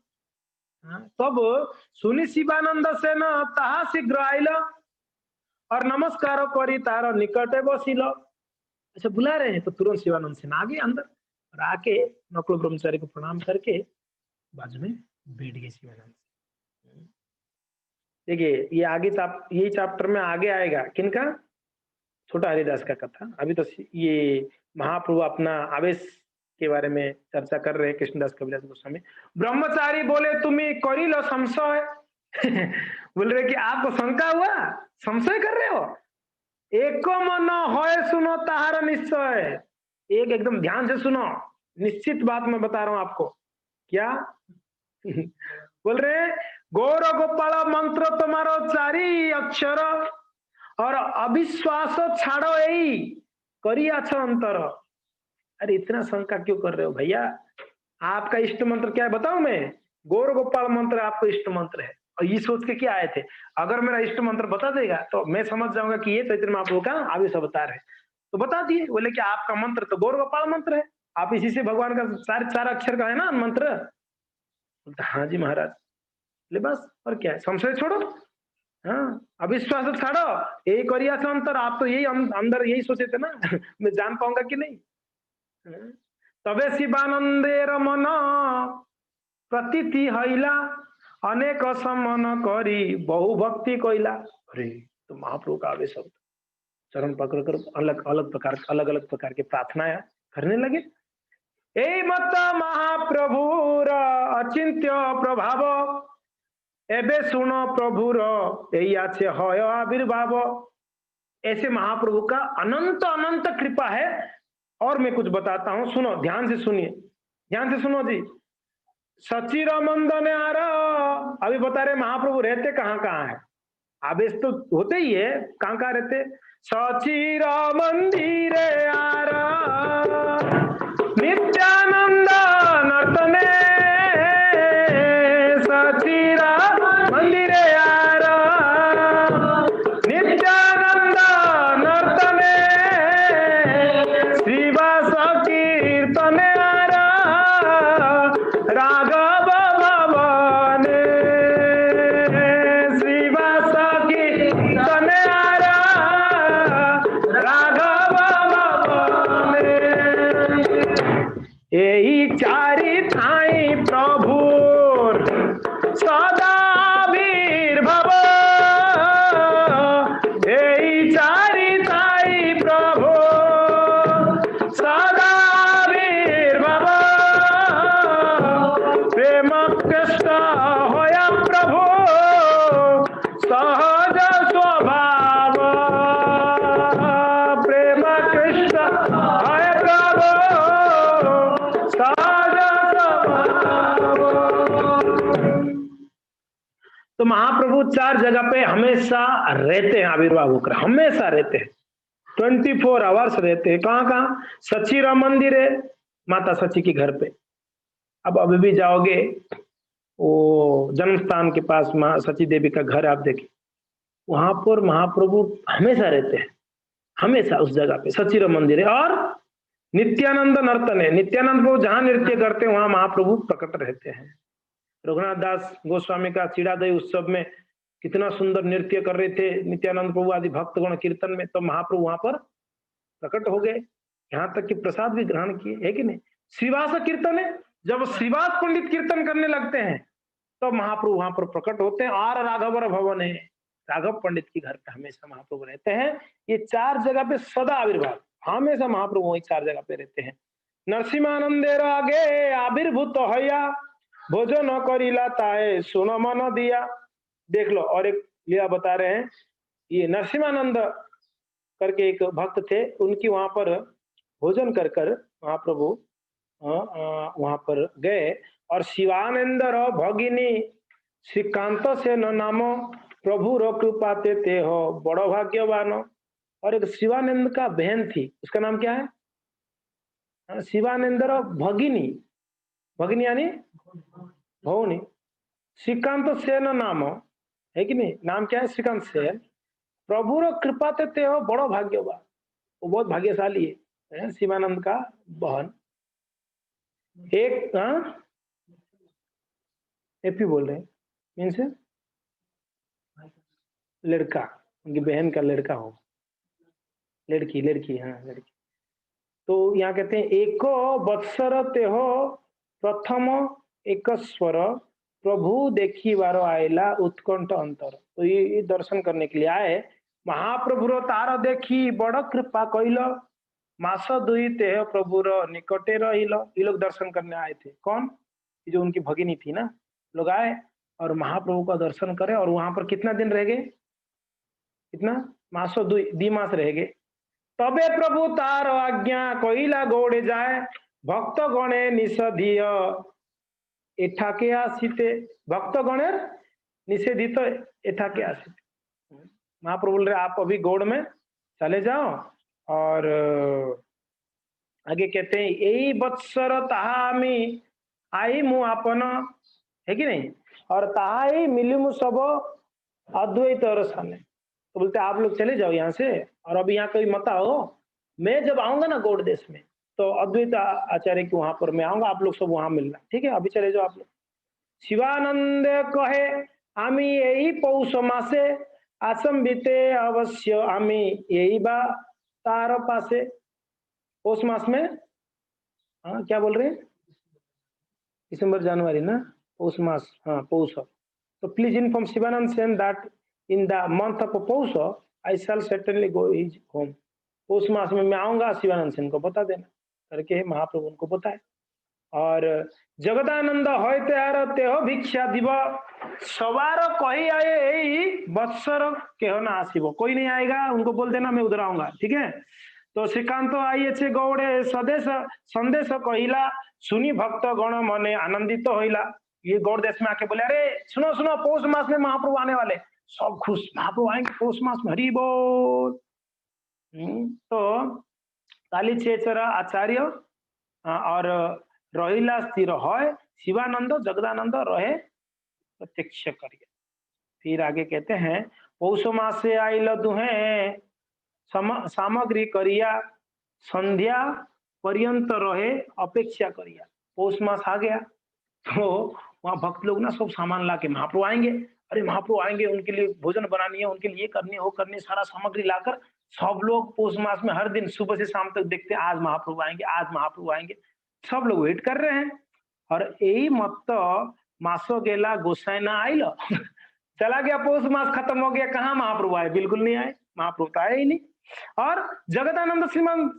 हाँ, तब सुनी शिवानंद से न ताहा शीघ्र आइल और नमस्कार करी तार निकटे बसिल। अच्छा बुला रहे हैं तो तुरंत शिवानंद सेन आ गए अंदर और आके नकुल ब्रह्मचारी को प्रणाम करके बाजू में बैठ गए शिवानंद। देखिए ये आगे यही चैप्टर में आगे आएगा किनका? छोटा हरिदास का कथा। अभी तो ये महाप्रभु अपना आवेश के बारे में चर्चा कर रहे हैं कृष्णदास कविराज गोस्वामी। ब्रह्मचारी बोले तुम्हें करी लो संशय बोल रहे कि आपको शंका हुआ, संशय कर रहे हो। एक मन होए सुनो ताहार निश्चय, एक एकदम ध्यान से सुनो, निश्चित बात मैं बता रहा हूं आपको। क्या बोल रहे? गौर गोपाल मंत्र तुम्हारो चारी अक्षर और अविश्वास छाड़ो यही करिया छ अंतर। अरे इतना शंका क्यों कर रहे हो भैया? आपका इष्ट मंत्र क्या है बताऊं मैं? गौर गोपाल मंत्र आपको इष्ट मंत्र है। और ये सोच के क्या आए थे, अगर मेरा इष्ट मंत्र बता देगा तो मैं समझ जाऊंगा कि ये चैतन्य महाप्रभु का आवेश अवतार है। तो बता दिए। बोले कि आपका मंत्र तो गौर गोपाल मंत्र है, आप इसी से भगवान का चार अक्षर का है ना मंत्र। हाँ जी महाराज। ले बस और क्या है, संशय छोड़ो। हाँ अविश्वास छाड़ो, यही करिया था अंतर। आप तो यही अंदर यही सोचे थे ना मैं जान पाऊंगा कि नहीं। तबे शिवानंदेर मन प्रतीति हईला अनेक सम्मन करी बहु भक्ति कोइला। अरे तो महाप्रभु का आवेश शब्द चरण पकड़कर अलग अलग प्रकार के प्रार्थनाएं करने लगे। ए मत महाप्रभुर अचिंत्य प्रभाव एबे सुनो प्रभुर यही आछे हय आविर्भाव। ऐसे महाप्रभु का अनंत अनंत कृपा है। और मैं कुछ बताता हूं, सुनो, ध्यान से सुनिए, ध्यान से सुनो जी। सचिर मंदन आर, अभी बता रहे महाप्रभु रहते कहाँ कहाँ है। आवेश तो होते ही है, कहाँ कहाँ रहते। सचिर मंदिर आर नित्यानंद नर्तने, सचिर मंदिर are Nityanand नर्तने, Shrivas Kirtane are Raghav भवने, श्रीवास कीर्तने आर राघव भवने। यही चारि ठाई प्रभुर सदा आविर्भाव, यही चारि ठाई प्रभु सदा आविर्भाव। प्रेम कृष्ण होया प्रभु सहज स्वभाव, प्रेम कृष्ण होया प्रभु सहज स्वभाव। तो महाप्रभु 4 जगह पे हमेशा रहते हैं, आविर्भाव होकर हमेशा रहते हैं, 24 आवर्स रहते हैं। कहाँ कहाँ? सचिरा मंदिर है, माता सची के घर पे। अब अभी भी जाओगे वो जन्म स्थान के पास माँ सची देवी का घर आप देखिए, वहां पर महाप्रभु हमेशा रहते हैं, हमेशा उस जगह पे सचिर मंदिर है। और नित्यानंद नर्तन है, नित्यानंद प्रभु जहां नृत्य करते हैं वहां महाप्रभु प्रकट रहते हैं। रघुनाथ दास गोस्वामी का चीड़ादई उत्सव में कितना सुंदर नृत्य कर रहे थे नित्यानंद प्रभु आदि भक्तगण कीर्तन में, तो महाप्रभु वहां पर प्रकट हो गए, यहाँ तक कि प्रसाद भी ग्रहण किए, है कि नहीं। श्रीवास कीर्तन है, जब श्रीवास पंडित कीर्तन करने लगते हैं तो महाप्रभु वहां पर प्रकट होते हैं। और राघवर भवन है, राघव पंडित के घर पे हमेशा महाप्रभु रहते हैं। ये 4 जगह पे सदा आविर्भाव, हमेशा महाप्रभु वही 4 जगह पे रहते हैं। नरसिंहानंदेर आगे आविर्भूत हया, भोजन करिला ताए सुन मन दिया। देख लो, और एक लीला बता रहे हैं, ये नरसिंहानंद करके एक भक्त थे, उनकी वहां पर भोजन कर कर महाप्रभु वहां पर गए। और शिवानंदर भगिनी श्रीकांत से न नाम प्रभु रो कृपा ते हो बड़ भाग्यवान। और एक शिवानंद का बहन थी, उसका नाम क्या है? शिवानंदर भगिनी, भगिनी यानी भौनी, श्रीकांत सेन नाम है कि नहीं, नाम क्या है? श्रीकांत सेन। प्रभु रो कृपा ते हो बड़ भाग्यवान, वो बहुत भाग्यशाली है शिवानंद का बहन। एक एपी बोल रहे हैं, मीन्स लड़का, उनकी बहन का लड़का हो, लड़की लड़की, हाँ लड़की। तो यहाँ कहते हैं एको वत्सर ते हो प्रथम एक स्वर, प्रभु देखी बारो आयला उत्कंठ अंतर। तो ये दर्शन करने के लिए आए महाप्रभुर तार देखी बड़ कृपा कइल, मास दुई ते प्रभुर निकटे रहिल। ये लोग दर्शन करने आए थे। कौन? जो उनकी भगिनी थी ना, लोग आए और महाप्रभु का दर्शन करे। और वहां पर कितना दिन रह गए? कितना? मासो दी मास रह गए। तबे प्रभु तार आज्ञा कइला गौड़े जाए, भक्त गणे निषेधिय एठाके आसीते। भक्त गणेर निषेधित एठाके आसीते। महाप्रभु बोल रहे आप अभी गौड़ में चले जाओ। और आगे कहते हैं यही वत्सर ताहामी आई मु आपन, है कि नहीं, और ताहा ही मिली मु सब अद्वैत रसाने। तो बोलते आप लोग चले जाओ यहाँ से, और अभी यहाँ कहीं मत आओ। मैं जब आऊंगा ना गौड़ देश में तो अद्वैत आचार्य के वहां पर मैं आऊंगा, आप लोग सब वहां मिलना, ठीक है, अभी चले जाओ आप लोग। शिवानंद कहे आमी यही पौष मासे आसम बीते अवश्य आमी यही बा तार पासे। पौष मास में क्या बोल रहे हैं? दिसंबर जनवरी ना, पौष मास, हाँ पौष। So please inform Shivanand Sen that in the month of Pausha I shall certainly go his home. पौष मास में मैं आऊंगा, शिवानंद सेन को बता देना करके महाप्रभु उनको बताए। और जगदानंद होते आर तेह भिक्षा दिव सवार कही आए यही बत्सर केह ना आसीबो, कोई नहीं आएगा उनको बोल देना मैं उधर आऊंगा, ठीक है। तो श्रीकांत आइए छे गौड़े स्वदेश संदेश कहिला सुनी भक्त गण मने आनंदित तो होइला। ये गौड़ देश में आके बोले अरे सुनो सुनो पौष मास में महाप्रभु आने वाले, सब खुश, महाप्रभु आएंगे पौष मास में, हरि बोल। तो काली चेचरा आचार्य और रहिला स्थिर है शिवानंद जगदानंद रहे प्रत्यक्ष करिए। फिर आगे कहते हैं पौष मासे आइल दुहे सामग्री करिया संध्या पर्यंत रहे अपेक्षा करिया। पौष मास आ गया तो वहां भक्त लोग ना सब सामान ला के महाप्रभु आएंगे, अरे महाप्रभु आएंगे उनके लिए भोजन बनानी है, उनके लिए करनी है, वो करनी है, सारा सामग्री लाकर सब लोग पौष मास में हर दिन सुबह से शाम तक देखते हैं आज महाप्रभु आएंगे, आज महाप्रभु आएंगे, सब लोग वेट कर रहे हैं। और यही मत मासो गेला गोसाई ना आइल चला गया, पौष मास खत्म हो गया, कहाँ महाप्रभु आए, बिल्कुल नहीं आए, महाप्रभु तो आए ही नहीं। और जगदानंद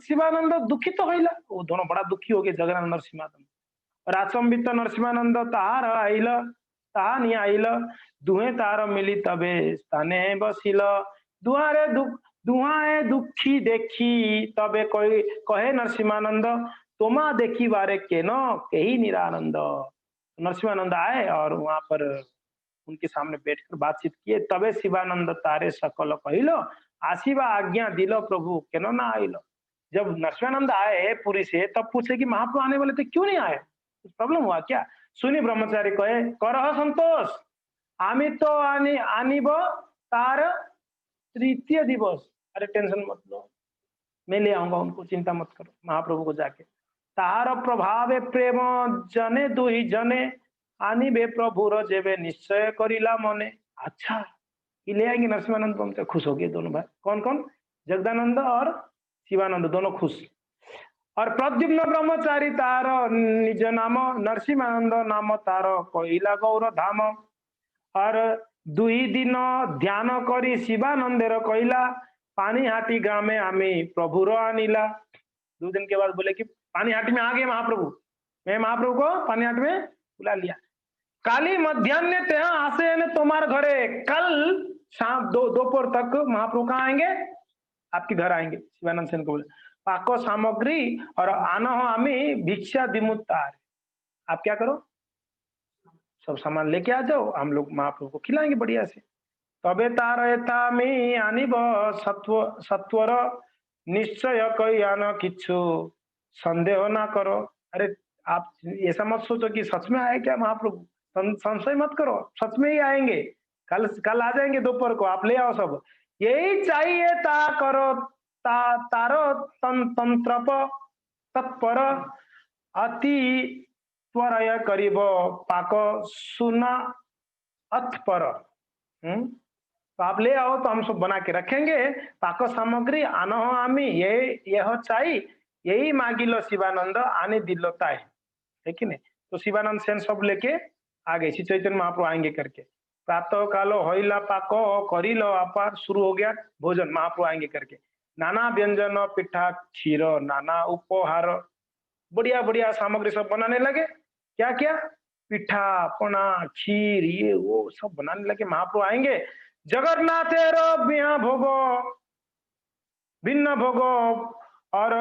शिवानंद दुखित तो होइला, वो दोनों बड़ा दुखी हो गए जगदानंद और शिवानंद। और अचंबित नरसिंहानंद तार आइल ता नहीं आइल दुहे तार मिली तबे स्थाने बसिल दुहाए दुखी देखी तबे कोई कहे नरसिंहानंद तोमा देखी बारे के न कही निरानंद। नरसिंहानंद आए और वहां पर उनके सामने बैठकर बातचीत किए, तबे शिवानंद तारे सकल कहिलो आशीवा आज्ञा दिलो प्रभु केनो ना आइलो। जब नरसिंहानंद आए पुरी से तब पूछे कि महाप्रभु आने वाले थे क्यों नहीं आए, कुछ प्रॉब्लम हुआ क्या। सुनी ब्रह्मचारी कहे करह संतोष आमी तो आनिब तार तृतीय दिवस, अरे टेंशन मत लो मैं ले आऊंगा उनको, चिंता मत करो। महाप्रभु को जाके तार प्रभावे प्रेम जने दुही जने आनिबे प्रभुर जेबे निश्चय करिला मने। अच्छा ये ले आएंगे नरसिंहानंद को, हम तो खुश हो गए दोनों भाई। कौन कौन, जगदानंद और शिवानंद दोनों खुश। और प्रद्युम्न ब्रह्मचारी तार निज नाम नरसिंहानंद नाम तार कहिला गौर धाम। और दुई दिन ध्यान करी शिवानंदेर कहिला पानीहाटी ग्रामे आमी प्रभुर आनिला। 2 दिन के बाद बोले कि पानीहाटी में आ गए महाप्रभु, मैं महाप्रभु को पानीहाटी में बुला लिया। काली मध्यान्ह ते आसे ने तुम्हारे घरे, कल शाम दोपहर तक महाप्रभु कहाँ आएंगे, आपके घर आएंगे। शिवानंद सेन को बोले पाको सामग्री और आना हो आमी भिक्षा दिमुतार, आप क्या करो सब सामान लेके आ जाओ, हम लोग महाप्रभु को खिलाएंगे बढ़िया से। तबे तार मी आनिब सत्वर निश्चय कई आना किच्छु संदेह ना करो। अरे आप ऐसा मत सोचो कि सच में आए क्या महाप्रभु, संशय मत करो, सच में ही आएंगे, कल आ जाएंगे दोपहर को, आप ले आओ सब। यही चाहिए ता करो तारो तंत्रप तत्पर अति त्वरय करीब पाक सुना अतपर। तो आप ले आओ तो हम सब बना के रखेंगे। पाक सामग्री आनो आमी यह चाहिए यही मांगिलो शिवानंद आने दिलो ताई, है कि नहीं। तो शिवानंद सेन सब लेके आ गए, श्री चैतन्य महाप्रभु आएंगे करके। प्रातः कालो होइला पाको करिलो अपार, शुरू हो गया भोजन, महाप्रभु आएंगे करके। नाना व्यंजन पिठा क्षीर नाना उपहार, बढ़िया बढ़िया सामग्री सब बनाने लगे। क्या क्या, पिठा पना खीर ये वो सब बनाने लगे। महाप्रभु आएंगे, जगन्नाथेरो बिया भोगो भिन्न भोगो और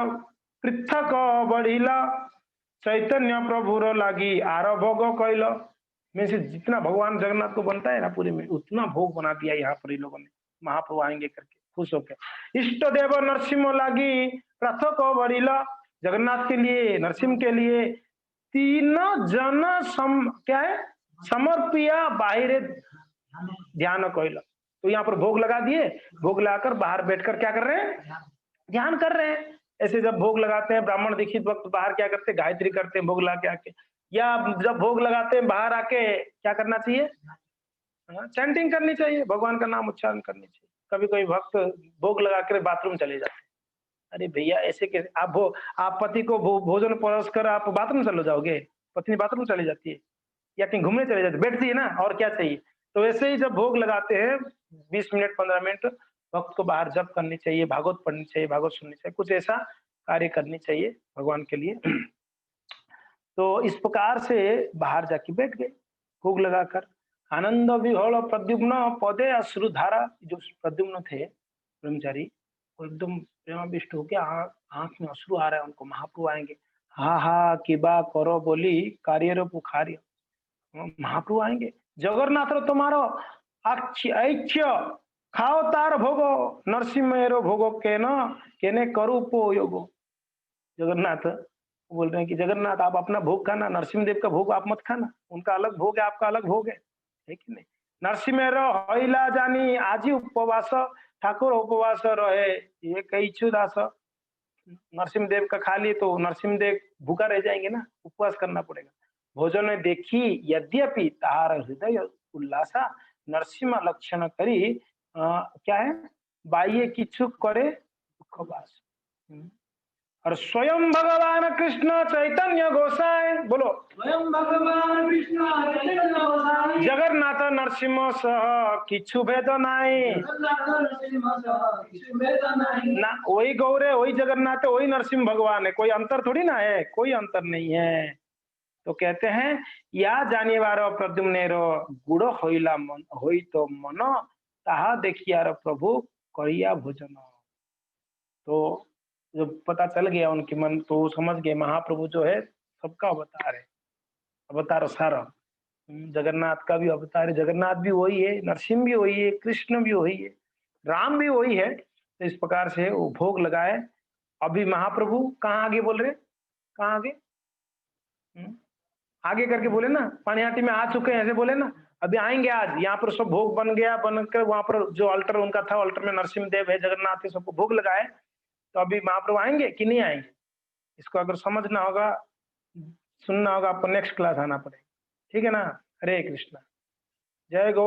पृथक बढ़िला चैतन्य प्रभुर लागी आर भोग कैलो। में से जितना भगवान जगन्नाथ को बनता है ना पूरे में, उतना भोग बना दिया यहाँ पर इन लोगों ने। महाप्रभु आएंगे करके खुश होकर। इष्ट देव नरसिंह लागी पृथक बढ़िला, जगन्नाथ के लिए नरसिंह के लिए 3 जन क्या है समर्पिया बाहर ध्यान कैला। तो यहाँ पर भोग लगा दिए, भोग लगाकर बाहर बैठकर क्या कर रहे हैं, ध्यान कर रहे हैं। ऐसे जब भोग लगाते हैं ब्राह्मण दीक्षित वक्त बाहर क्या करते हैं, गायत्री करते हैं भोग लगा के आके, या जब भोग लगाते हैं बाहर आके क्या करना चाहिए, चैंटिंग करनी चाहिए, भगवान का नाम उच्चारण करनी चाहिए। कभी कोई भक्त भोग लगा कर बाथरूम चले जाते हैं, अरे भैया ऐसे कैसे, आप पति को भोजन परोस कर आप बाथरूम चले जाओगे, पत्नी बाथरूम चली जाती है, या कहीं घूमने चले जाते, बैठ जाइए ना, और क्या चाहिए। तो वैसे ही जब भोग लगाते हैं 20 मिनट 15 मिनट भक्त को बाहर जप करनी चाहिए, भागवत पढ़नी चाहिए, भागवत सुननी चाहिए, कुछ ऐसा कार्य करनी चाहिए भगवान के लिए। तो इस प्रकार से बाहर जाके बैठ गए भोग लगाकर। आनंद विह्वल प्रद्युम्न पदे अश्रुधारा, जो प्रद्युम्न थे ब्रह्मचारी, वो एकदम प्रेमाविष्ट होके आंख में अश्रु आ रहा है उनको, महाप्रभु आएंगे। हा हा किबा करो बोली कार्य पुखार्य, महाप्रभु आएंगे। जगन्नाथ रो तुम्हारो ऐक्य खाओ तार भोगो, नरसिंह भोगो के न केने करू पो योगो। जगन्नाथ बोल रहे हैं कि जगन्नाथ आप अपना भोग खाना, नरसिंह देव का भोग आप मत खाना, उनका अलग भोग है, आपका अलग भोग है कि नहीं। नरसिंह हईला जानी आजी उपवास, ठाकुर उपवास रहे ये कईछु दास। नरसिंह देव का खा लिए तो नरसिंह देव भूखा रह जाएंगे ना, उपवास करना पड़ेगा। भोजन में देखी यद्यपि तार हृदय उल्लासा, नरसिंह लक्षण करी क्या है, बाह्य किच्छु करे दुख बास। और स्वयं भगवान कृष्ण चैतन्य गोसाई, बोलो स्वयं भगवान कृष्ण चैतन्य गोसाई, जगन्नाथ नरसिंह सह किच्छु भेद नाही। जगन्नाथ नरसिंह सह किछु भेद नाही। ना वही गौर है, वही जगन्नाथ है, वही नरसिंह भगवान है, कोई अंतर थोड़ी ना है, कोई अंतर नहीं है। तो कहते हैं या जाने वारो प्रद्युम्नेरो गुड़ होइला मन होई तो मन, ताहा देखियार प्रभु करिया भोजन। तो जब पता चल गया उनके मन, तो वो समझ गए महाप्रभु जो है सबका अवतार है, अवतार सारा। जगन्नाथ का भी अवतार है, जगन्नाथ भी वही है, नरसिंह भी वही है, कृष्ण भी वही है, राम भी वही है। तो इस प्रकार से वो भोग लगाए। अभी महाप्रभु कहाँ आगे बोल रहे, कहाँ आगे, आगे करके बोले ना, पानिहाटी में आ चुके हैं ऐसे बोले ना, अभी आएंगे आज। यहाँ पर सब भोग बन गया, बनकर वहां पर जो अल्टर उनका था, अल्टर में नरसिंह देव है, जगन्नाथ है, सबको भोग लगाए। तो अभी महाप्रभु आएंगे कि नहीं आएंगे, इसको अगर समझना होगा, सुनना होगा, आपको नेक्स्ट क्लास आना पड़ेगा। ठीक है ना। हरे कृष्णा, जय गौ।